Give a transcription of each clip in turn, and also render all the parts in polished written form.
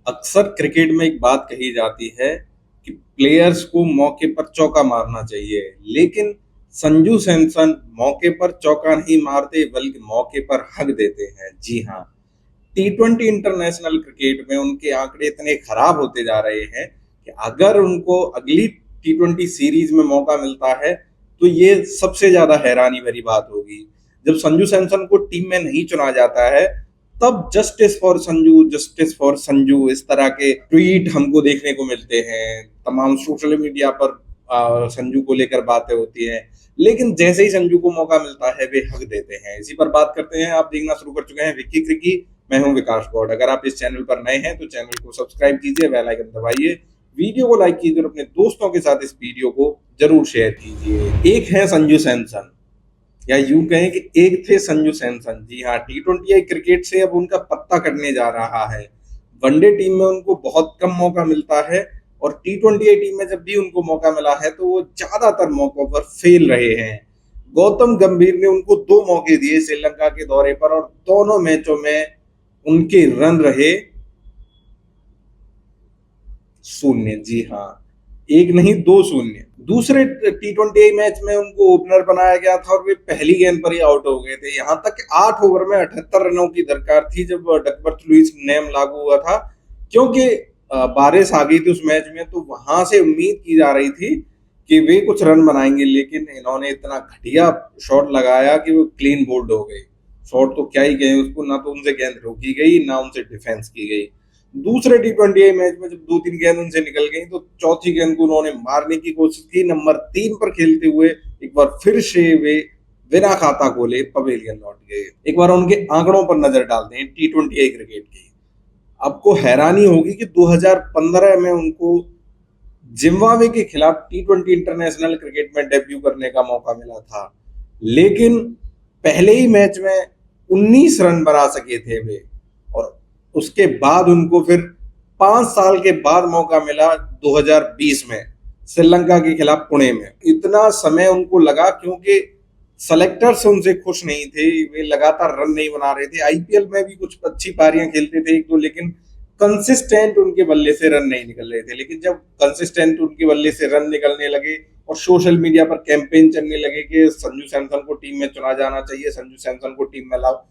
अक्सर क्रिकेट में एक बात कही जाती है कि प्लेयर्स को मौके पर चौका मारना चाहिए, लेकिन संजू सैमसन मौके पर चौका नहीं मारते बल्कि मौके पर हक देते हैं। जी हाँ, टी20 इंटरनेशनल क्रिकेट में उनके आंकड़े इतने खराब होते जा रहे हैं कि अगर उनको अगली टी20 सीरीज में मौका मिलता है तो ये सबसे ज्यादा हैरानी भरी बात होगी। जब संजू सैमसन को टीम में नहीं चुना जाता है तब जस्टिस फॉर संजू इस तरह के ट्वीट हमको देखने को मिलते हैं। तमाम सोशल मीडिया पर संजू को लेकर बातें होती हैं, लेकिन जैसे ही संजू को मौका मिलता है वे हक देते हैं। इसी पर बात करते हैं। आप देखना शुरू कर चुके हैं विक्की क्रिकी। मैं हूं विकास गौड़। अगर आप इस चैनल पर नए हैं तो चैनल को सब्सक्राइब कीजिए, बेल आइकन दबाइए, वीडियो को लाइक कीजिए और अपने दोस्तों के साथ इस वीडियो को जरूर शेयर कीजिए। एक है संजू सैमसन, या यूं कहें कि एक थे संजू सैमसन। जी हाँ, टी20 क्रिकेट से अब उनका पत्ता कटने जा रहा है। वनडे टीम में उनको बहुत कम मौका मिलता है और टी20 टीम में जब भी उनको मौका मिला है तो वो ज्यादातर मौकों पर फेल रहे हैं। गौतम गंभीर ने उनको 2 मौके दिए श्रीलंका के दौरे पर और दोनों मैचों में उनके रन रहे 0। जी हाँ, एक नहीं 2-0। दूसरे टी20 मैच में उनको ओपनर बनाया गया था और वे पहली गेंद पर ही आउट हो गए थे। यहां तक 8 ओवर में 78 रनों की दरकार थी जब डकवर्थ लुईस नेम लागू हुआ था। क्योंकि बारिश आ गई थी उस मैच में तो वहां से उम्मीद की जा रही थी कि वे कुछ रन बनाएंगे, लेकिन इन्होंने इतना घटिया शॉट लगाया कि वो क्लीन बोल्ड हो गए। शॉट तो क्या ही गए उसको, ना तो उनसे गेंद रोकी गई ना उनसे डिफेंस की गई। दूसरे टी20 मैच में जब 2-3 गेंद उनसे निकल गई तो चौथी गेंद को उन्होंने मारने की कोशिश की। नंबर 3 पर खेलते हुए एक बार फिर से वे बिना खाता खोले पवेलियन लौट गए। एक बार उनके आंकड़ों पर नजर डालते हैं टी20 क्रिकेट की। आपको हैरानी होगी कि 2015 में उनको जिम्बाब्वे के खिलाफ टी20 इंटरनेशनल क्रिकेट में डेब्यू करने का मौका मिला था, लेकिन पहले ही मैच में 19 रन बना सके थे वे। और उसके बाद उनको फिर 5 साल के बाद मौका मिला 2020 में श्रीलंका के खिलाफ पुणे में। इतना समय उनको लगा क्योंकि सेलेक्टर्स उनसे खुश नहीं थे, वे लगातार रन नहीं बना रहे थे। आईपीएल में भी कुछ अच्छी पारियां खेलते थे एक दो, लेकिन कंसिस्टेंट उनके बल्ले से रन नहीं निकल रहे थे। लेकिन जब कंसिस्टेंट उनके बल्ले से रन निकलने लगे और सोशल मीडिया पर कैंपेन चलने लगे कि संजू सैमसन को टीम में चुना जाना चाहिए, संजू सैमसन को टीम में लाओ,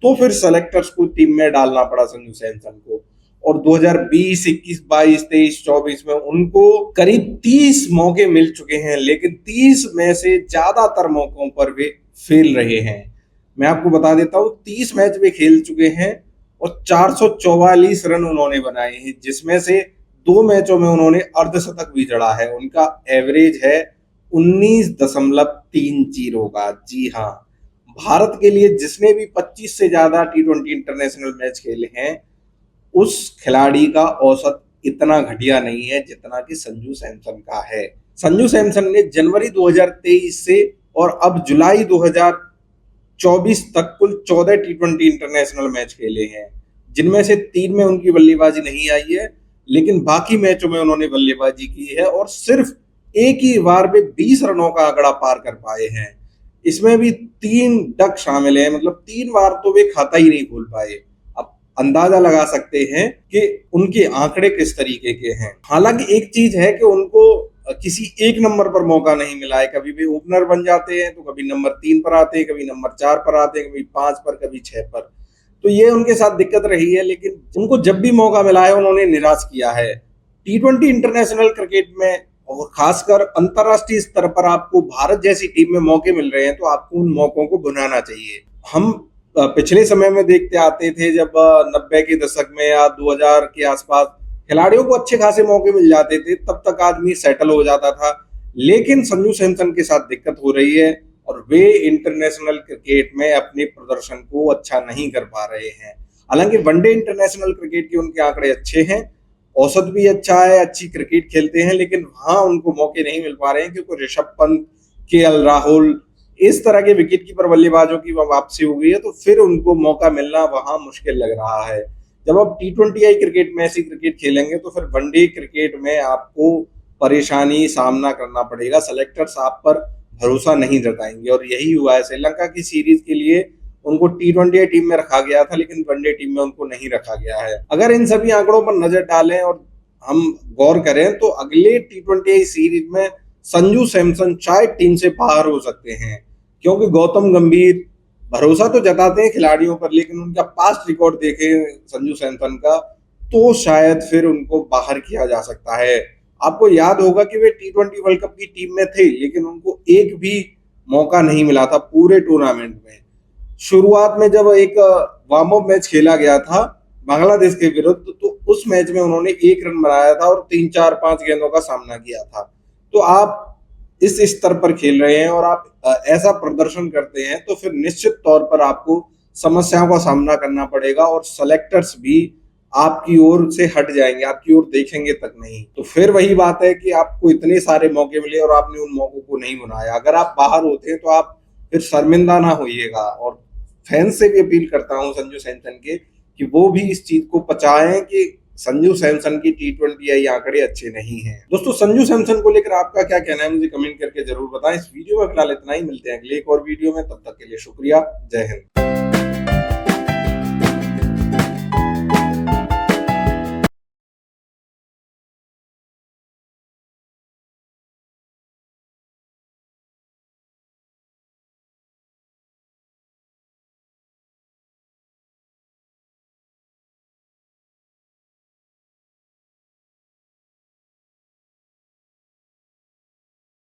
तो फिर सेलेक्टर्स को टीम में डालना पड़ा संजू सैमसन को। और 2020, 21, 22, 23, 24 में उनको करीब 30 मौके मिल चुके हैं, लेकिन 30 में से ज्यादातर मौकों पर वे फेल रहे हैं। मैं आपको बता देता हूं, 30 मैच वे खेल चुके हैं और 444 रन उन्होंने बनाए हैं, जिसमें से 2 मैचों में उन्होंने अर्धशतक भी जड़ा है। उनका एवरेज है 19.30 का। जी हाँ, भारत के लिए जिसने भी 25 से ज्यादा टी20 इंटरनेशनल मैच खेले हैं उस खिलाड़ी का औसत इतना घटिया नहीं है जितना कि संजू सैमसन का है। संजू सैमसन ने जनवरी 2023 से और अब जुलाई 2024 तक कुल 14 टी20 इंटरनेशनल मैच खेले हैं, जिनमें से 3 में उनकी बल्लेबाजी नहीं आई है, लेकिन बाकी मैचों में उन्होंने बल्लेबाजी की है और सिर्फ एक ही बार वे 20 रनों का आंकड़ा पार कर पाए हैं। इसमें भी 3 डक शामिल है, मतलब 3 बार तो वे खाता ही नहीं खोल पाए। अब अंदाजा लगा सकते हैं कि उनके आंकड़े किस तरीके के हैं। हालांकि एक चीज है कि उनको किसी एक नंबर पर मौका नहीं मिला है। कभी भी ओपनर बन जाते हैं तो कभी नंबर 3 पर आते हैं, कभी नंबर 4 पर आते हैं, कभी 5 पर, कभी 6 पर। तो ये उनके साथ दिक्कत रही है, लेकिन उनको जब भी मौका मिला है उन्होंने निराश किया है। टी20 इंटरनेशनल क्रिकेट में और खासकर अंतरराष्ट्रीय स्तर पर आपको भारत जैसी टीम में मौके मिल रहे हैं तो आपको उन मौकों को भुनाना चाहिए। हम पिछले समय में देखते आते थे जब 90 के दशक में या 2000 के आसपास खिलाड़ियों को अच्छे खासे मौके मिल जाते थे, तब तक आदमी सेटल हो जाता था। लेकिन संजू सैमसन के साथ दिक्कत हो रही है और वे इंटरनेशनल क्रिकेट में अपने प्रदर्शन को अच्छा नहीं कर पा रहे हैं। हालांकि वनडे इंटरनेशनल क्रिकेट के उनके आंकड़े अच्छे हैं, औसत भी अच्छा है, अच्छी क्रिकेट खेलते हैं, लेकिन वहां उनको मौके नहीं मिल पा रहे हैं क्योंकि ऋषभ पंत, केएल राहुल, इस तरह के विकेट कीपर बल्लेबाजों की वापसी हो गई है, तो फिर उनको मौका मिलना वहां मुश्किल लग रहा है। जब आप टी20 क्रिकेट में ऐसी क्रिकेट खेलेंगे तो फिर वनडे क्रिकेट में आपको परेशानी सामना करना पड़ेगा। सेलेक्टर्स आप पर भरोसा नहीं जताएंगे और यही हुआ है। श्रीलंका की सीरीज के लिए उनको T20 टीम में रखा गया था, लेकिन वनडे टीम में उनको नहीं रखा गया है। अगर इन सभी आंकड़ों पर नजर डालें और हम गौर करें तो अगले T20 सीरीज में संजू सैमसन शायद टीम से बाहर हो सकते हैं, क्योंकि गौतम गंभीर भरोसा तो जताते हैं खिलाड़ियों पर, लेकिन उनका पास्ट रिकॉर्ड देखें संजू सैमसन का तो शायद फिर उनको बाहर किया जा सकता है। आपको याद होगा कि वे T20 वर्ल्ड कप की टीम में थे, लेकिन उनको एक भी मौका नहीं मिला था पूरे टूर्नामेंट में। शुरुआत में जब एक वार्म अप मैच खेला गया था बांग्लादेश के विरुद्ध, तो उस मैच में उन्होंने 1 रन बनाया था और 3-4-5 गेंदों का सामना किया था। तो आप इस स्तर पर खेल रहे हैं और आप ऐसा प्रदर्शन करते हैं तो फिर निश्चित तौर पर आपको समस्याओं का सामना करना पड़ेगा और सेलेक्टर्स भी आपकी ओर से हट जाएंगे, आपकी ओर देखेंगे तक नहीं। तो फिर वही बात है कि आपको इतने सारे मौके मिले और आपने उन मौकों को नहीं बनाया। अगर आप बाहर होते हैं तो आप फिर शर्मिंदा ना होइएगा, और फैंस से भी अपील करता हूं संजू सैमसन के कि वो भी इस चीज को पचाएं कि संजू सैमसन की T20 आंकड़े अच्छे नहीं हैं। दोस्तों, संजू सैमसन को लेकर आपका क्या कहना है मुझे कमेंट करके जरूर बताएं। इस वीडियो में फिलहाल इतना ही, मिलते हैं अगले एक और वीडियो में, तब तक के लिए शुक्रिया। जय हिंद।